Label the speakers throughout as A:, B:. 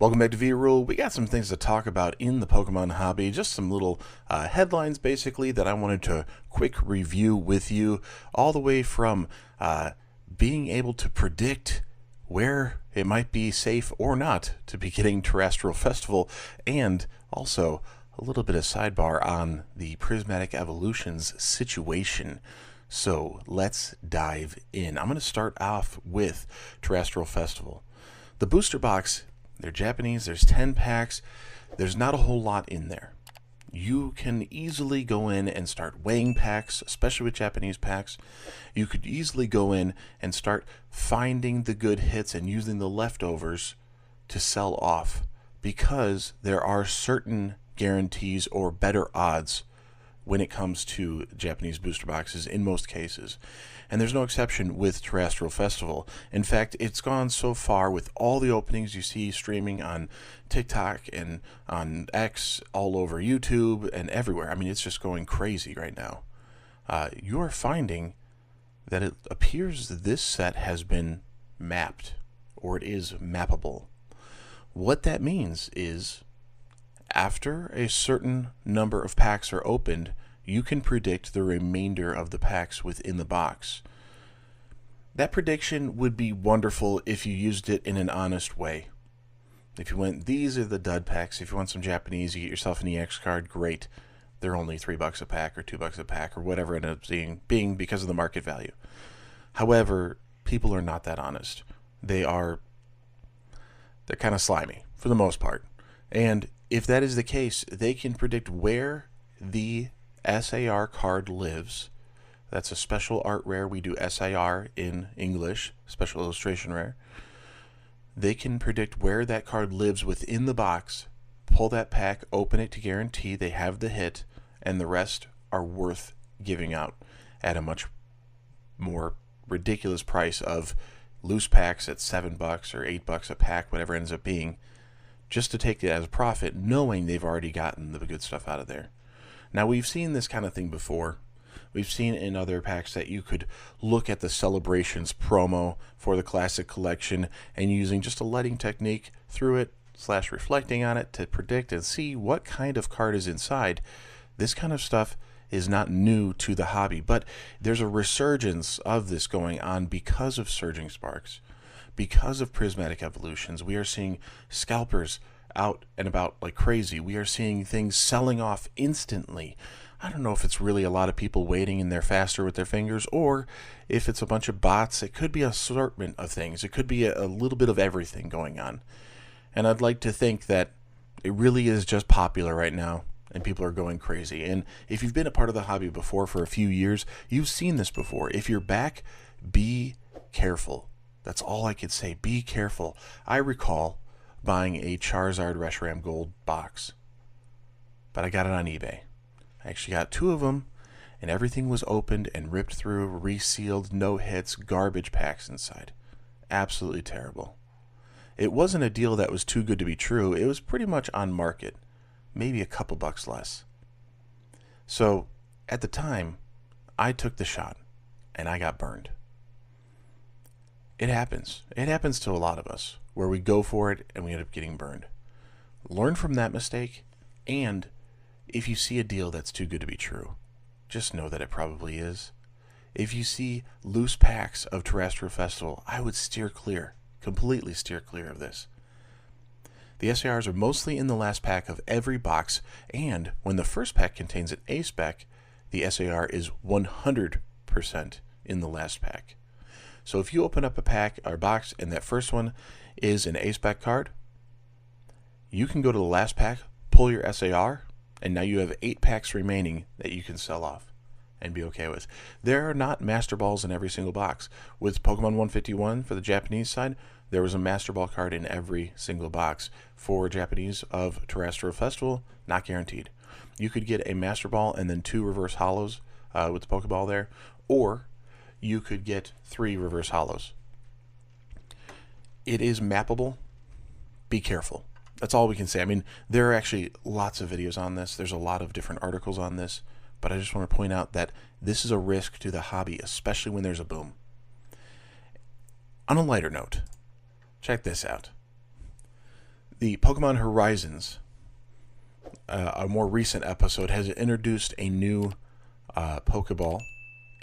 A: Welcome back to V-Rule. We got some things to talk about in the Pokemon hobby, just some little headlines basically that I wanted to quick review with you, all the way from being able to predict where it might be safe or not to be getting Terastal Festival, and also a little bit of sidebar on the Prismatic Evolutions situation. So let's dive in. I'm going to start off with Terastal Festival. The booster box, they're Japanese, there's 10 packs, there's not a whole lot in there. You can easily go in and start weighing packs, especially with Japanese packs. You could easily go in and start finding the good hits and using the leftovers to sell off, because there are certain guarantees or better odds when it comes to Japanese booster boxes in most cases. And there's no exception with Terastal Festival. In fact, it's gone so far with all the openings you see streaming on TikTok and on X, all over YouTube and everywhere. I mean, it's just going crazy right now. You are finding that it appears that this set has been mapped, or it is mappable. What that means is, after a certain number of packs are opened, you can predict the remainder of the packs within the box. That prediction would be wonderful if you used it in an honest way. If you went, these are the dud packs. If you want some Japanese, you get yourself an EX card, great. They're only $3 a pack or $2 a pack or whatever it ends up being because of the market value. However, people are not that honest. They're kind of slimy for the most part. And if that is the case, they can predict where the SAR card lives. That's a special art rare. We do SAR in English, special illustration rare. They can predict where that card lives within the box, pull that pack, open it to guarantee they have the hit, and the rest are worth giving out at a much more ridiculous price of loose packs at $7 or $8 a pack, whatever it ends up being, just to take it as a profit, knowing they've already gotten the good stuff out of there. Now, we've seen this kind of thing before. We've seen in other packs that you could look at the Celebrations promo for the Classic Collection and using just a lighting technique through it / reflecting on it to predict and see what kind of card is inside. This kind of stuff is not new to the hobby, but there's a resurgence of this going on because of Surging Sparks. Because of Prismatic Evolutions, we are seeing scalpers out and about like crazy. We are seeing things selling off instantly. I don't know if it's really a lot of people waiting in there faster with their fingers, or if it's a bunch of bots. It could be an assortment of things. It could be a little bit of everything going on. And I'd like to think that it really is just popular right now, and people are going crazy. And if you've been a part of the hobby before for a few years, you've seen this before. If you're back, be careful. That's all I could say. Be careful. I recall buying a Charizard Reshiram Gold box, but I got it on eBay. I actually got 2 of them, and everything was opened and ripped through, resealed, no hits, garbage packs inside. Absolutely terrible. It wasn't a deal that was too good to be true. It was pretty much on market, maybe a couple bucks less. So at the time, I took the shot, and I got burned. It happens. It happens to a lot of us, where we go for it and we end up getting burned. Learn from that mistake, and if you see a deal that's too good to be true, just know that it probably is. If you see loose packs of Terastal Festival, I would steer clear, completely steer clear of this. The SARs are mostly in the last pack of every box, and when the first pack contains an A spec, the SAR is 100% in the last pack. So if you open up a pack or box and that first one is an A-Spec card, you can go to the last pack, pull your SAR, and now you have 8 packs remaining that you can sell off and be okay with. There are not Master Balls in every single box. With Pokemon 151 for the Japanese side, there was a Master Ball card in every single box. For Japanese of Terastal Festival, not guaranteed. You could get a Master Ball and then 2 reverse hollows with the Pokeball there, or you could get 3 reverse hollows. It is mappable. Be careful. That's all we can say. I mean, there are actually lots of videos on this. There's a lot of different articles on this, but I just want to point out that this is a risk to the hobby, especially when there's a boom. On a lighter note, check this out. The Pokemon Horizons, a more recent episode, has introduced a new Pokeball,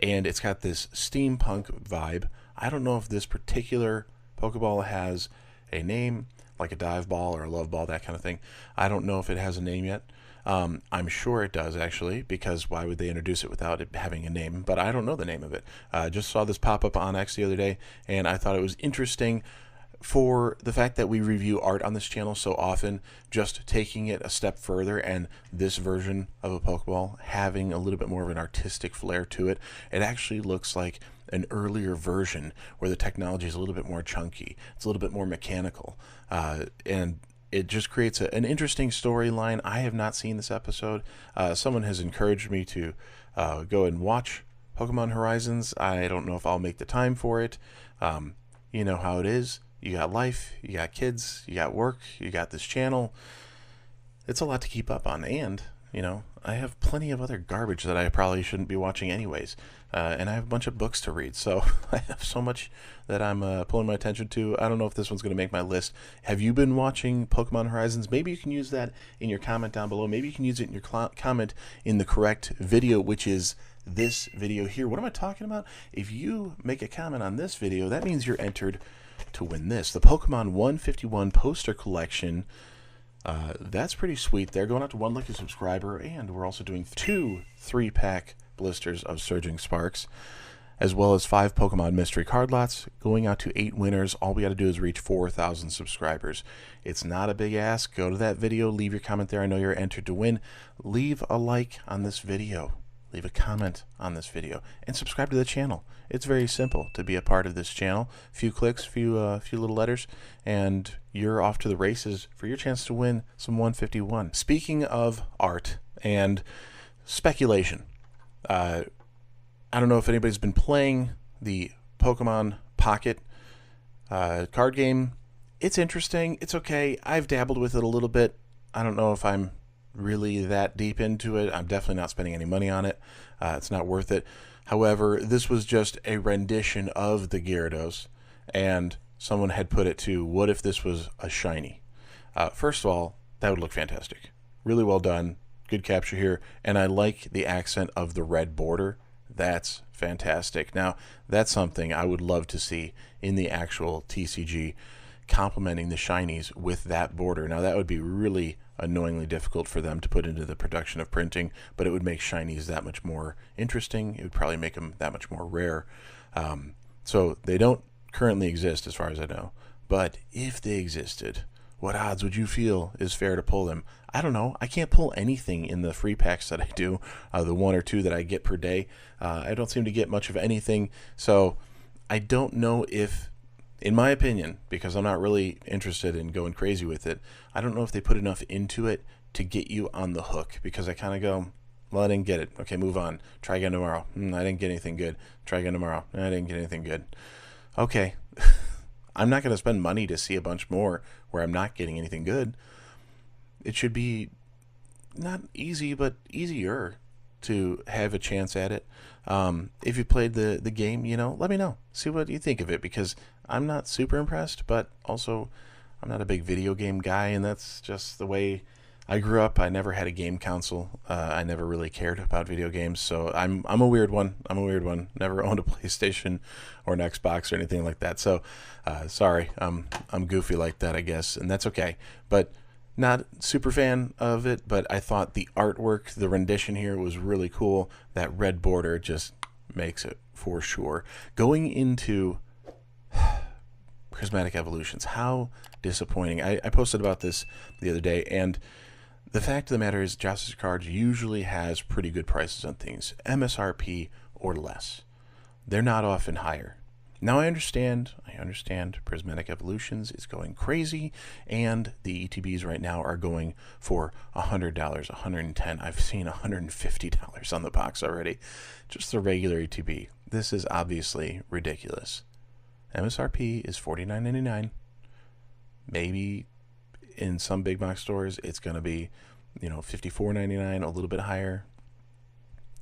A: and it's got this steampunk vibe. I don't know if this particular Pokeball has a name, like a dive ball or a love ball, that kind of thing. I don't know if it has a name yet. I'm sure it does, actually, because why would they introduce it without it having a name? But I don't know the name of it. Just saw this pop up on X the other day, and I thought it was interesting for the fact that we review art on this channel so often, just taking it a step further and this version of a Pokeball having a little bit more of an artistic flair to it. It actually looks like an earlier version where the technology is a little bit more chunky. It's a little bit more mechanical. And it just creates an interesting storyline. I have not seen this episode. Someone has encouraged me to go and watch Pokemon Horizons. I don't know if I'll make the time for it. You know how it is. You got life, you got kids, you got work, you got this channel. It's a lot to keep up on, and, I have plenty of other garbage that I probably shouldn't be watching anyways. And I have a bunch of books to read, so I have so much that I'm pulling my attention to. I don't know if this one's going to make my list. Have you been watching Pokemon Horizons? Maybe you can use that in your comment down below. Maybe you can use it in your comment in the correct video, which is this video here. What am I talking about? If you make a comment on this video, that means you're entered to win this, the Pokemon 151 poster collection. That's pretty sweet. They're going out to one lucky subscriber, and we're also doing 2 3-pack blisters of Surging Sparks, as well as 5 Pokemon mystery card lots, going out to 8 winners. All we got to do is reach 4,000 subscribers. It's not a big ask. Go to that video, leave your comment there. I know you're entered to win. Leave a like on this video. Leave a comment on this video and subscribe to the channel. It's very simple to be a part of this channel. Few clicks, few little letters, and you're off to the races for your chance to win some 151. Speaking of art and speculation, I don't know if anybody's been playing the Pokemon Pocket card game. It's interesting. It's okay. I've dabbled with it a little bit. I don't know if I'm really that deep into it. I'm definitely not spending any money on it. It's not worth it. However, this was just a rendition of the Gyarados, and someone had put it to, what if this was a shiny? First of all, that would look fantastic. Really well done. Good capture here. And I like the accent of the red border. That's fantastic. Now, that's something I would love to see in the actual TCG, complementing the shinies with that border. Now, that would be really annoyingly difficult for them to put into the production of printing, but it would make shinies that much more interesting. It would probably make them that much more rare. So they don't currently exist as far as I know, but if they existed, what odds would you feel is fair to pull them? I don't know. I can't pull anything in the free packs that I do, the 1 or 2 that I get per day. I don't seem to get much of anything, so I don't know if, in my opinion, because I'm not really interested in going crazy with it, I don't know if they put enough into it to get you on the hook, because I kind of go, well, I didn't get it. Okay, move on. Try again tomorrow. I didn't get anything good. Try again tomorrow. I didn't get anything good. Okay. I'm not going to spend money to see a bunch more where I'm not getting anything good. It should be not easy, but easier to have a chance at it. If you played the game, let me know. See what you think of it, because I'm not super impressed, but also I'm not a big video game guy, and that's just the way I grew up. I never had a game console. I never really cared about video games, so I'm a weird one. Never owned a PlayStation or an Xbox or anything like that. So sorry, I'm goofy like that, I guess, and that's okay. But not super fan of it, but I thought the artwork, the rendition here was really cool. That red border just makes it for sure. Going into Prismatic Evolutions, how disappointing. I posted about this the other day, and the fact of the matter is Jousted Cards usually has pretty good prices on things, MSRP or less. They're not often higher. Now I understand Prismatic Evolutions is going crazy, and the ETBs right now are going for $100, $110. I've seen $150 on the box already. Just the regular ETB. This is obviously ridiculous. MSRP is $49.99. Maybe in some big box stores it's going to be, $54.99, a little bit higher.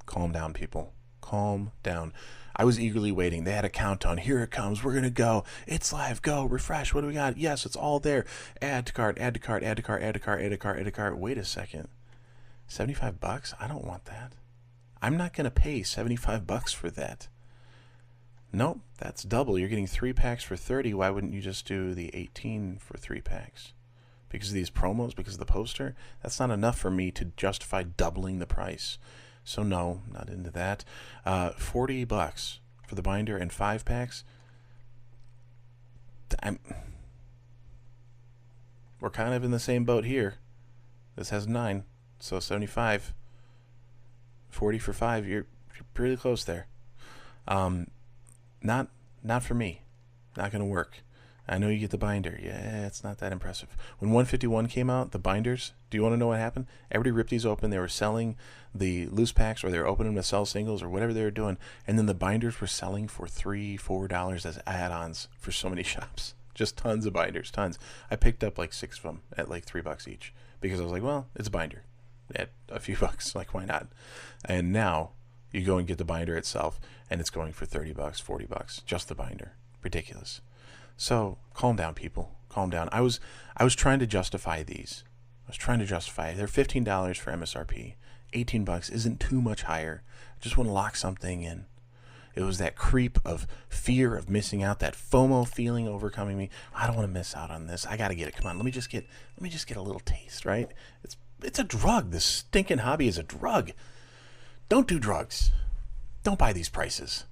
A: Calm down, people. Calm down. I was eagerly waiting. They had a countdown. Here it comes. We're going to go. It's live. Go. Refresh. What do we got? Yes, it's all there. Add to cart, add to cart, add to cart, add to cart, add to cart, add to cart. Wait a second. $75? I don't want that. I'm not going to pay $75 for that. Nope, that's double. You're getting 3 packs for $30. Why wouldn't you just do the 18 for 3 packs? Because of these promos, because of the poster? That's not enough for me to justify doubling the price. So no, not into that. $40 for the binder and 5 packs. We're kind of in the same boat here. This has 9, so 75. 40 for 5. You're pretty close there. Not for me. Not gonna work. I know you get the binder. Yeah, it's not that impressive. When 151 came out, the binders, do you want to know what happened? Everybody ripped these open. They were selling the loose packs, or they were opening them to sell singles, or whatever they were doing. And then the binders were selling for $3, $4 as add-ons for so many shops. Just tons of binders, tons. I picked up like 6 of them at like $3 each because I was like, well, it's a binder at a few bucks. Like, why not? And now you go and get the binder itself, and it's going for $30, $40, just the binder. Ridiculous. So calm down, people. Calm down. I was trying to justify these. I was trying to justify it. They're $15 for MSRP. $18 isn't too much higher. I just want to lock something in. It was that creep of fear of missing out, that FOMO feeling overcoming me. I don't want to miss out on this. I got to get it. Come on, let me just get a little taste, right? It's a drug. This stinking hobby is a drug. Don't do drugs. Don't buy these prices.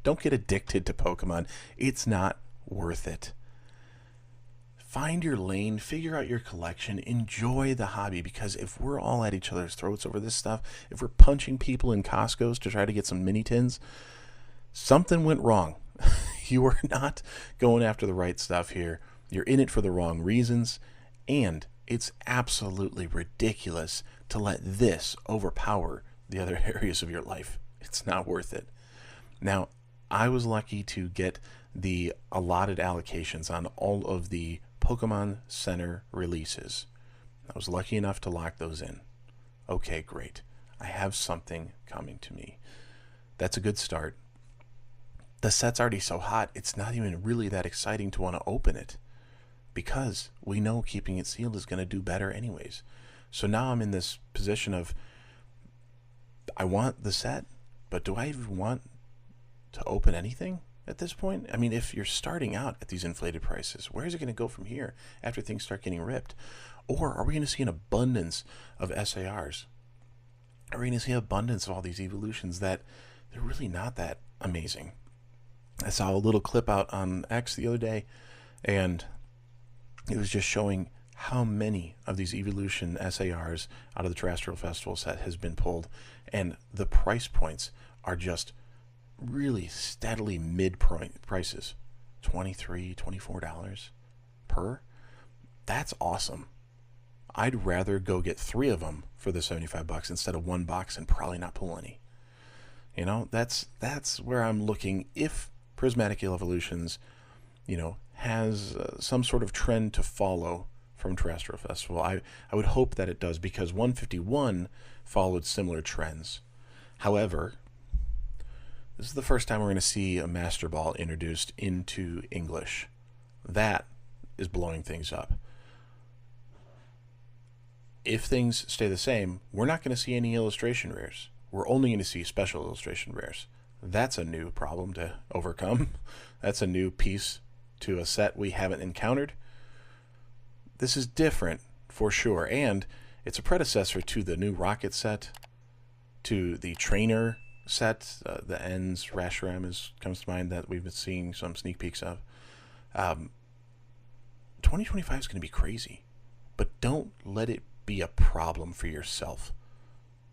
A: Don't get addicted to Pokemon. It's not worth it. Find your lane, figure out your collection, enjoy the hobby, because if we're all at each other's throats over this stuff, if we're punching people in Costco's to try to get some mini tins, something went wrong. You are not going after the right stuff here. You're in it for the wrong reasons, and it's absolutely ridiculous to let this overpower the other areas of your life. It's not worth it. Now, I was lucky to get the allotted allocations on all of the Pokemon Center releases. I was lucky enough to lock those in. Okay, great. I have something coming to me. That's a good start. The set's already so hot, it's not even really that exciting to want to open it, because we know keeping it sealed is going to do better anyways. So now I'm in this position of, I want the set, but do I even want to open anything at this point? I mean, if you're starting out at these inflated prices, where is it going to go from here after things start getting ripped? Or are we going to see an abundance of SARs? Are we going to see an abundance of all these evolutions that they're really not that amazing? I saw a little clip out on X the other day, and it was just showing how many of these evolution SARs out of the Terastal Festival set has been pulled, and the price points are just really steadily mid-prices. $23, $24 per. That's awesome. I'd rather go get 3 of them for the $75 instead of 1 box and probably not pull any. You know, that's where I'm looking. If Prismatic Evolutions, has some sort of trend to follow from Terastal Festival, I would hope that it does, because 151 followed similar trends. However, this is the first time we're going to see a Master Ball introduced into English. That is blowing things up. If things stay the same, we're not going to see any illustration rares. We're only going to see special illustration rares. That's a new problem to overcome. That's a new piece to a set we haven't encountered. This is different for sure, and it's a predecessor to the new Rocket set, to the Trainer set, the Ends Rashiram comes to mind that we've been seeing some sneak peeks of. 2025 is going to be crazy, but don't let it be a problem for yourself.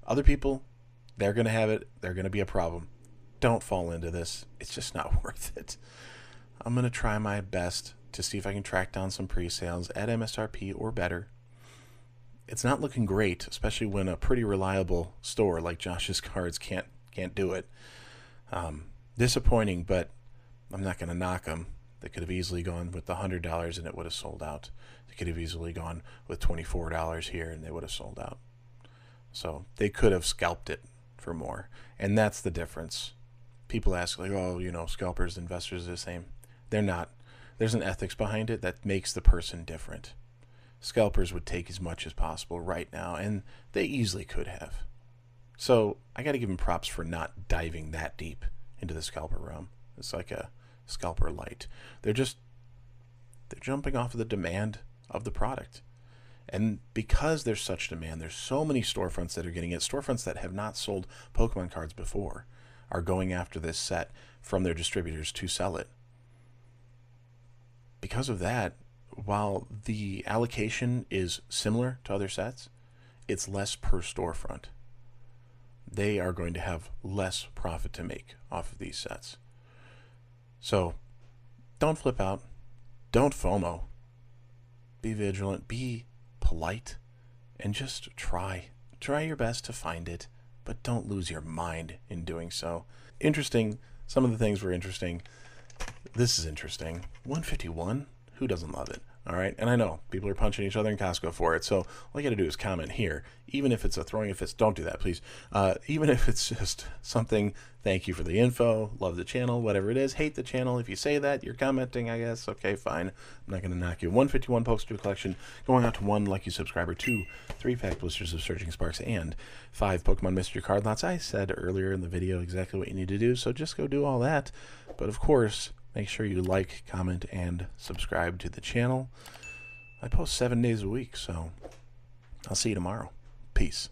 A: Other people, they're going to have it. They're going to be a problem. Don't fall into this. It's just not worth it. I'm going to try my best to see if I can track down some pre-sales at MSRP or better. It's not looking great, especially when a pretty reliable store like Josh's Cards can't do it. Disappointing, but I'm not going to knock them. They could have easily gone with the $100 and it would have sold out. They could have easily gone with $24 here and they would have sold out. So they could have scalped it for more. And that's the difference. People ask, like, oh, you know, scalpers, investors are the same. They're not. There's an ethics behind it that makes the person different. Scalpers would take as much as possible right now, and they easily could have. So I got to give them props for not diving that deep into the scalper realm. It's like a scalper light. They're jumping off of the demand of the product. And because there's such demand, there's so many storefronts that are getting it. Storefronts that have not sold Pokemon cards before are going after this set from their distributors to sell it. Because of that, while the allocation is similar to other sets, it's less per storefront. They are going to have less profit to make off of these sets. So don't flip out. Don't FOMO. Be vigilant. Be polite. And just try. Try your best to find it, but don't lose your mind in doing so. Interesting. Some of the things were interesting. This is interesting. 151? Who doesn't love it? All right. And I know people are punching each other in Costco for it. So all you got to do is comment here. Even if it's a throwing a fist, don't do that, please. Even if it's just something, thank you for the info, love the channel, whatever it is, hate the channel. If you say that, you're commenting, I guess. Okay, fine. I'm not going to knock you. 151 poster collection going out to 1 lucky subscriber, 2 3-pack blisters of Surging Sparks, and 5 Pokemon mystery card lots. I said earlier in the video exactly what you need to do, so just go do all that. But of course, make sure you like, comment, and subscribe to the channel. I post 7 days a week, so I'll see you tomorrow. Peace.